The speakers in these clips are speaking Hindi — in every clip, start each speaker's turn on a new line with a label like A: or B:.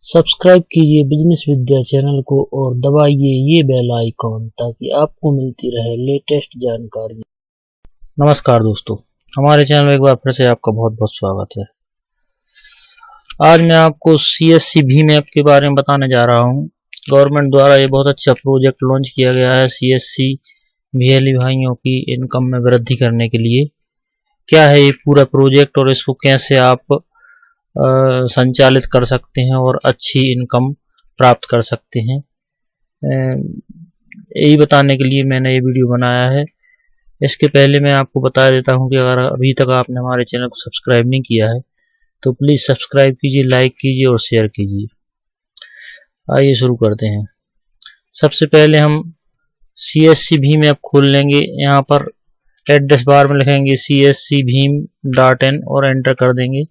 A: सब्सक्राइब कीजिए बिजनेस विद्या चैनल को और दबाइए ये बेल आइकॉन ताकि आपको मिलती रहे लेटेस्ट जानकारी। नमस्कार दोस्तों, हमारे चैनल में एक बार फिर से आपका बहुत बहुत स्वागत है। आज मैं आपको CSC भीम ऐप के बारे में बताने जा रहा हूं। गवर्नमेंट द्वारा ये बहुत अच्छा प्रोजेक्ट लॉन्च किया गया है CSC VLE भाइयों की इनकम में वृद्धि करने के लिए। क्या है ये पूरा प्रोजेक्ट और इसको कैसे आप संचालित कर सकते हैं और अच्छी इनकम प्राप्त कर सकते हैं, यही बताने के लिए मैंने ये वीडियो बनाया है। इसके पहले मैं आपको बता देता हूं कि अगर अभी तक आपने हमारे चैनल को सब्सक्राइब नहीं किया है तो प्लीज़ सब्सक्राइब कीजिए, लाइक कीजिए और शेयर कीजिए। आइए शुरू करते हैं। सबसे पहले हम CSC भीम ऐप खोल लेंगे। यहाँ पर एड्रेस बार में लिखेंगे cscbhim.in और एंटर कर देंगे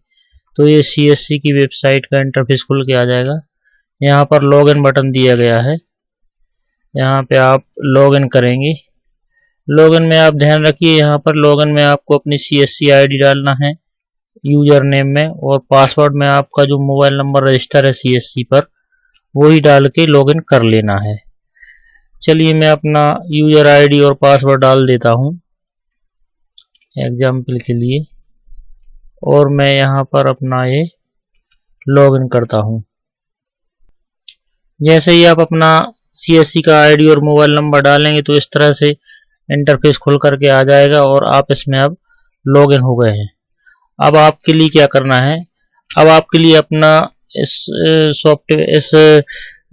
A: तो ये CSC की वेबसाइट का इंटरफेस खुल के आ जाएगा। यहाँ पर लॉगिन बटन दिया गया है, यहाँ पे आप लॉगिन करेंगे। लॉगिन में आप ध्यान रखिए, यहाँ पर लॉगिन में आपको अपनी CSC ID डालना है यूजर नेम में, और पासवर्ड में आपका जो मोबाइल नंबर रजिस्टर है CSC पर वही डाल के लॉगिन कर लेना है। चलिए मैं अपना यूजर ID और पासवर्ड डाल देता हूँ एग्जाम्पल के लिए, और मैं यहाँ पर अपना ये लॉगिन करता हूँ। जैसे ही आप अपना CSC का ID और मोबाइल नंबर डालेंगे तो इस तरह से इंटरफेस खुल करके आ जाएगा और आप इसमें अब लॉगिन हो गए हैं। अब आपके लिए क्या करना है, अब आपके लिए अपना इस सॉफ्टवेयर इस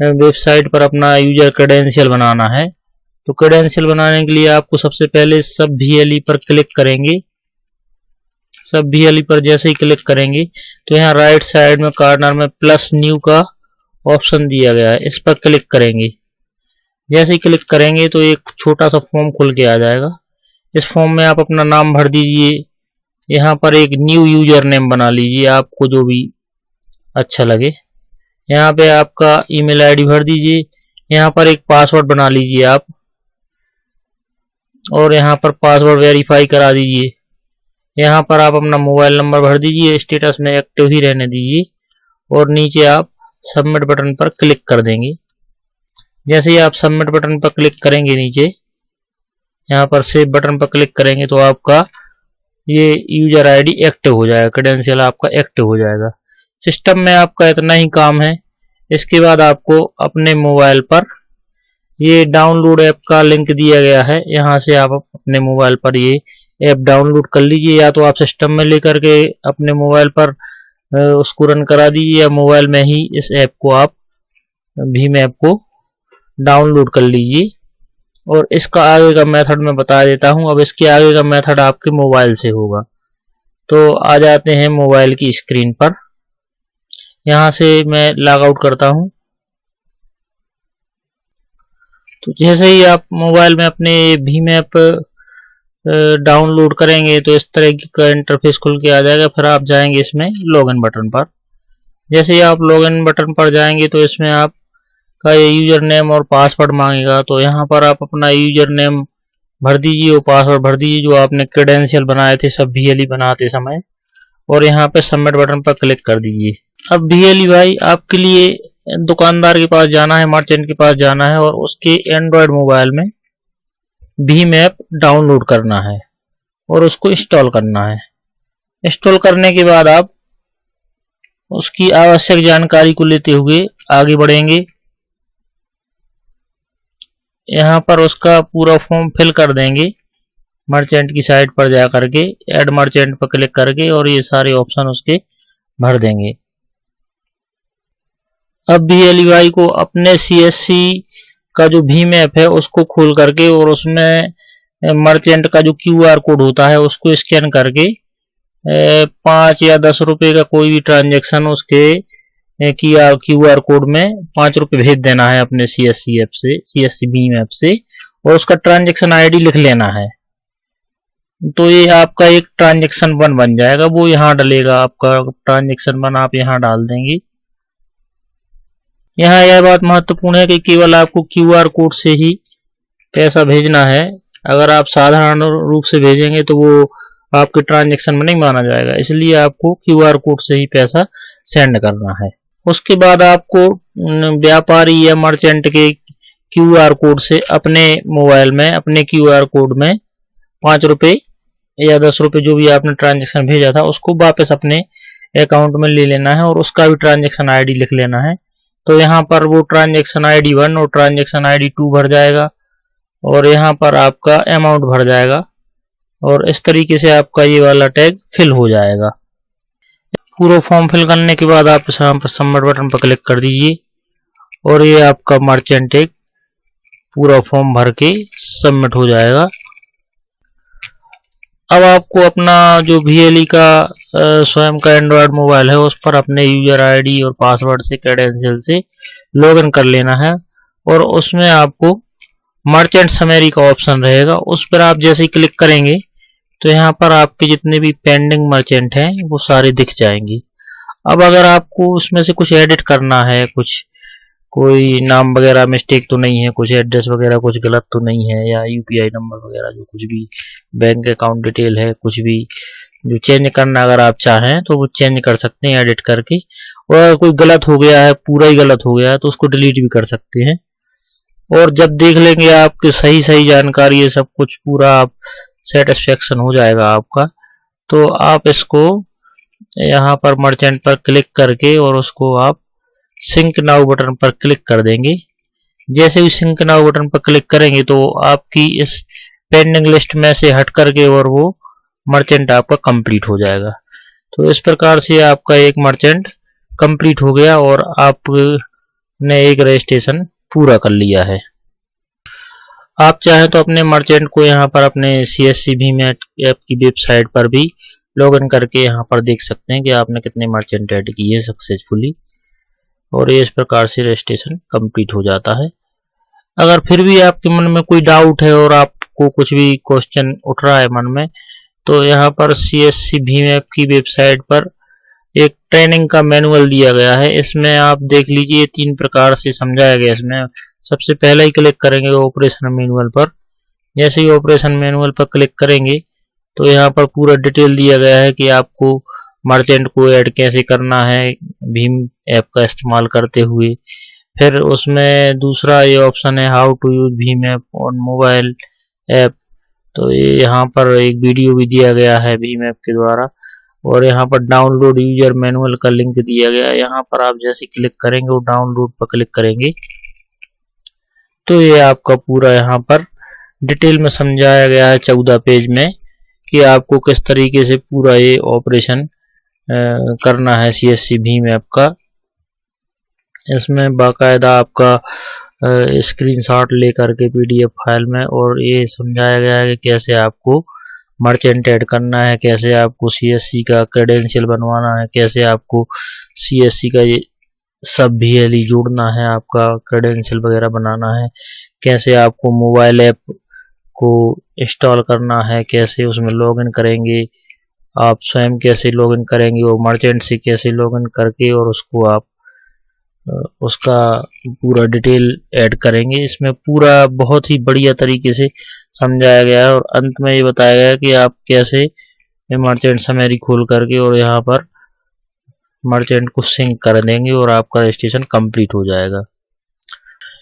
A: वेबसाइट पर अपना यूजर क्रेडेंशियल बनाना है। तो क्रेडेंशियल बनाने के लिए आपको सबसे पहले सब VLE पर क्लिक करेंगे। सब VLE पर जैसे ही क्लिक करेंगे तो यहाँ राइट साइड में कॉर्नर में प्लस न्यू का ऑप्शन दिया गया है, इस पर क्लिक करेंगे। जैसे ही क्लिक करेंगे तो एक छोटा सा फॉर्म खुल के आ जाएगा। इस फॉर्म में आप अपना नाम भर दीजिए। यहाँ पर एक न्यू यूजर नेम बना लीजिए, आपको जो भी अच्छा लगे। यहाँ पे आपका ईमेल ID भर दीजिए। यहाँ पर एक पासवर्ड बना लीजिए आप, और यहाँ पर पासवर्ड वेरीफाई करा दीजिए। यहाँ पर आप अपना मोबाइल नंबर भर दीजिए, स्टेटस में एक्टिव ही रहने दीजिए, और नीचे आप सबमिट बटन पर क्लिक कर देंगे। जैसे ही आप सबमिट बटन पर क्लिक करेंगे, नीचे यहाँ पर सेव बटन पर क्लिक करेंगे तो आपका ये यूजर ID एक्टिव हो जाएगा, क्रेडेंशियल आपका एक्टिव हो जाएगा। सिस्टम में आपका इतना ही काम है। इसके बाद आपको अपने मोबाइल पर ये डाउनलोड ऐप का लिंक दिया गया है, यहाँ से आप अपने मोबाइल पर ये ऐप डाउनलोड कर लीजिए, या तो आप सिस्टम में लेकर के अपने मोबाइल पर उसको रन करा दीजिए, या मोबाइल में ही इस ऐप को आप भीम ऐप को डाउनलोड कर लीजिए। और इसका आगे का मेथड मैं बता देता हूं। अब इसके आगे का मेथड आपके मोबाइल से होगा। तो आ जाते हैं मोबाइल की स्क्रीन पर। यहाँ से मैं लॉग आउट करता हूं। तो जैसे ही आप मोबाइल में अपने भीम ऐप डाउनलोड करेंगे तो इस तरह का इंटरफेस खुल के आ जाएगा। फिर आप जाएंगे इसमें लॉगिन बटन पर। जैसे ही आप लॉगिन बटन पर जाएंगे तो इसमें आपका ये यूजर नेम और पासवर्ड मांगेगा। तो यहाँ पर आप अपना यूजर नेम भर दीजिए और पासवर्ड भर दीजिए जो आपने क्रेडेंशियल बनाए थे सब VLE बनाते समय, और यहाँ पे सबमिट बटन पर क्लिक कर दीजिए। अब VLE भाई आपके लिए दुकानदार के पास जाना है, मर्चेंट के पास जाना है, और उसके एंड्रॉयड मोबाइल में भीम ऐप डाउनलोड करना है और उसको इंस्टॉल करना है। इंस्टॉल करने के बाद आप उसकी आवश्यक जानकारी को लेते हुए आगे बढ़ेंगे। यहाँ पर उसका पूरा फॉर्म फिल कर देंगे मर्चेंट की साइट पर जा करके, ऐड मर्चेंट पर क्लिक करके, और ये सारे ऑप्शन उसके भर देंगे। अब VLE भाई को अपने CSC का जो भीम ऐप है उसको खोल करके, और उसमें मर्चेंट का जो QR कोड होता है उसको स्कैन करके 5 या 10 रुपए का कोई भी ट्रांजैक्शन उसके QR कोड में 5 रुपए भेज देना है अपने CSC ऐप से, CSC भीम ऐप से, और उसका ट्रांजैक्शन ID लिख लेना है। तो ये आपका एक ट्रांजैक्शन बन जाएगा, वो यहाँ डलेगा। आपका ट्रांजैक्शन आप यहाँ डाल देंगे। यहाँ यह बात महत्वपूर्ण है कि केवल आपको QR कोड से ही पैसा भेजना है। अगर आप साधारण रूप से भेजेंगे तो वो आपके ट्रांजैक्शन में नहीं माना जाएगा, इसलिए आपको QR कोड से ही पैसा सेंड करना है। उसके बाद आपको व्यापारी या मर्चेंट के QR कोड से अपने मोबाइल में, अपने QR कोड में 5 रुपये या 10 रुपये जो भी आपने ट्रांजैक्शन भेजा था उसको वापस अपने अकाउंट में ले लेना है और उसका भी ट्रांजैक्शन आईडी लिख लेना है। तो यहाँ पर वो ट्रांजैक्शन आईडी 1 और ट्रांजैक्शन आईडी 2 भर जाएगा और यहाँ पर आपका अमाउंट भर जाएगा और इस तरीके से आपका ये वाला टैग फिल हो जाएगा। पूरा फॉर्म फिल करने के बाद आप यहाँ पर सबमिट बटन पर क्लिक कर दीजिए और ये आपका मर्चेंट टैग पूरा फॉर्म भर के सबमिट हो जाएगा। अब आपको अपना जो VLE का स्वयं का एंड्रॉयड मोबाइल है उस पर अपने यूजर आईडी और पासवर्ड से, क्रेडेंशियल से लॉगिन कर लेना है और उसमें आपको मर्चेंट समरी का ऑप्शन रहेगा। उस पर आप जैसे ही क्लिक करेंगे तो यहाँ पर आपके जितने भी पेंडिंग मर्चेंट हैं वो सारे दिख जाएंगे। अब अगर आपको उसमें से कुछ एडिट करना है, कोई नाम वगैरह मिस्टेक तो नहीं है, कुछ एड्रेस वगैरह कुछ गलत तो नहीं है, या UPI नंबर वगैरह जो कुछ भी बैंक अकाउंट डिटेल है कुछ भी जो चेंज करना अगर आप चाहें तो वो चेंज कर सकते हैं एडिट करके। और अगर कोई गलत हो गया है, पूरा ही गलत हो गया है, तो उसको डिलीट भी कर सकते हैं। और जब देख लेंगे आपकी सही जानकारी ये सब कुछ पूरा आप सेटिस्फेक्शन हो जाएगा आपका, तो आप इसको यहाँ पर मर्चेंट पर क्लिक करके और उसको आप सिंक नाउ बटन पर क्लिक कर देंगे। जैसे ही सिंक नाउ बटन पर क्लिक करेंगे तो आपकी इस पेंडिंग लिस्ट में से हट करके और वो मर्चेंट आपका कंप्लीट हो जाएगा। तो इस प्रकार से आपका एक मर्चेंट कंप्लीट हो गया और आपने एक रजिस्ट्रेशन पूरा कर लिया है। आप चाहें तो अपने मर्चेंट को यहाँ पर अपने CSC भीम ऐप की वेबसाइट पर भी लॉगिन करके यहाँ पर देख सकते हैं कि आपने कितने मर्चेंट ऐड किए सक्सेसफुली, और ये इस प्रकार से रजिस्ट्रेशन कंप्लीट हो जाता है। अगर फिर भी आपके मन में कोई डाउट है और आपको कुछ भी क्वेश्चन उठ रहा है मन में, तो यहाँ पर CSC भीम ऐप की वेबसाइट पर एक ट्रेनिंग का मैनुअल दिया गया है। इसमें आप देख लीजिए 3 प्रकार से समझाया गया। इसमें सबसे पहले ही क्लिक करेंगे ऑपरेशन मैनुअल पर। जैसे ही ऑपरेशन मैनुअल पर क्लिक करेंगे तो यहाँ पर पूरा डिटेल दिया गया है कि आपको मर्चेंट को ऐड कैसे करना है भीम ऐप का इस्तेमाल करते हुए। फिर उसमें दूसरा ये ऑप्शन है हाउ टू यूज भीम ऐप ऑन मोबाइल ऐप, तो ये यहाँ पर एक वीडियो भी दिया गया है भीम ऐप के द्वारा। और यहाँ पर डाउनलोड यूजर मैनुअल का लिंक दिया गया है। यहाँ पर आप जैसे क्लिक करेंगे वो डाउनलोड पर क्लिक करेंगे तो ये आपका पूरा यहाँ पर डिटेल में समझाया गया है 14 पेज में कि आपको किस तरीके से पूरा ये ऑपरेशन करना है CSC भीम ऐप का। इसमें बाकायदा आपका स्क्रीनशॉट लेकर के PDF फाइल में और ये समझाया गया है कि कैसे आपको मर्चेंट ऐड करना है, कैसे आपको CSC का क्रेडेंशियल बनवाना है, कैसे आपको CSC का ये सब VLE जोड़ना है, आपका क्रेडेंशियल वगैरह बनाना है, कैसे आपको मोबाइल ऐप को इंस्टॉल करना है, कैसे उसमें लॉगिन करेंगे, आप स्वयं कैसे लॉगिन करेंगे और मर्चेंट से कैसे लॉगिन करके और उसको आप उसका पूरा डिटेल ऐड करेंगे। इसमें पूरा बहुत ही बढ़िया तरीके से समझाया गया है और अंत में ये बताया गया है कि आप कैसे मर्चेंट समरी खोल करके और यहाँ पर मर्चेंट को सिंक कर देंगे और आपका रजिस्ट्रेशन कंप्लीट हो जाएगा।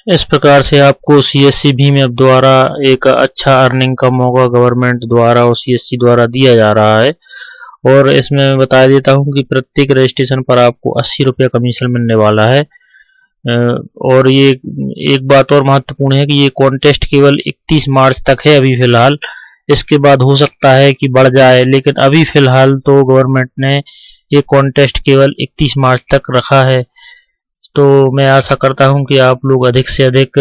A: इस प्रकार से आपको CSC भीम ऐप द्वारा एक अच्छा अर्निंग का मौका गवर्नमेंट द्वारा और CSC द्वारा दिया जा रहा है। और इसमें बता देता हूं कि प्रत्येक रजिस्ट्रेशन पर आपको 80 रुपया कमीशन मिलने वाला है। और ये एक बात और महत्वपूर्ण है कि ये कॉन्टेस्ट केवल 31 मार्च तक है अभी फिलहाल। इसके बाद हो सकता है कि बढ़ जाए, लेकिन अभी फिलहाल तो गवर्नमेंट ने ये कॉन्टेस्ट केवल 31 मार्च तक रखा है। तो मैं आशा करता हूं कि आप लोग अधिक से अधिक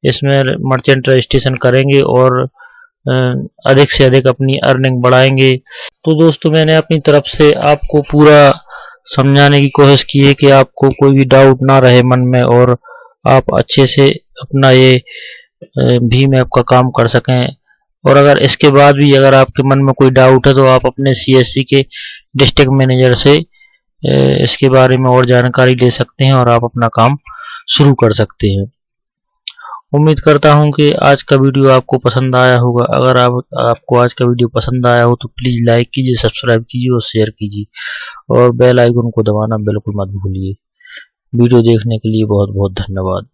A: इसमें मर्चेंट रजिस्ट्रेशन करेंगे और अधिक से अधिक अपनी अर्निंग बढ़ाएंगे। तो दोस्तों मैंने अपनी तरफ से आपको पूरा समझाने की कोशिश की है कि आपको कोई भी डाउट ना रहे मन में और आप अच्छे से अपना ये भीम ऐप का काम कर सकें। और अगर इसके बाद भी अगर आपके मन में कोई डाउट है तो आप अपने CSC के डिस्ट्रिक्ट मैनेजर से इसके बारे में और जानकारी ले सकते हैं और आप अपना काम शुरू कर सकते हैं। उम्मीद करता हूं कि आज का वीडियो आपको पसंद आया होगा। अगर आपको आज का वीडियो पसंद आया हो तो प्लीज़ लाइक कीजिए, सब्सक्राइब कीजिए और शेयर कीजिए और बेल आइकन को दबाना बिल्कुल मत भूलिए। वीडियो देखने के लिए बहुत बहुत धन्यवाद।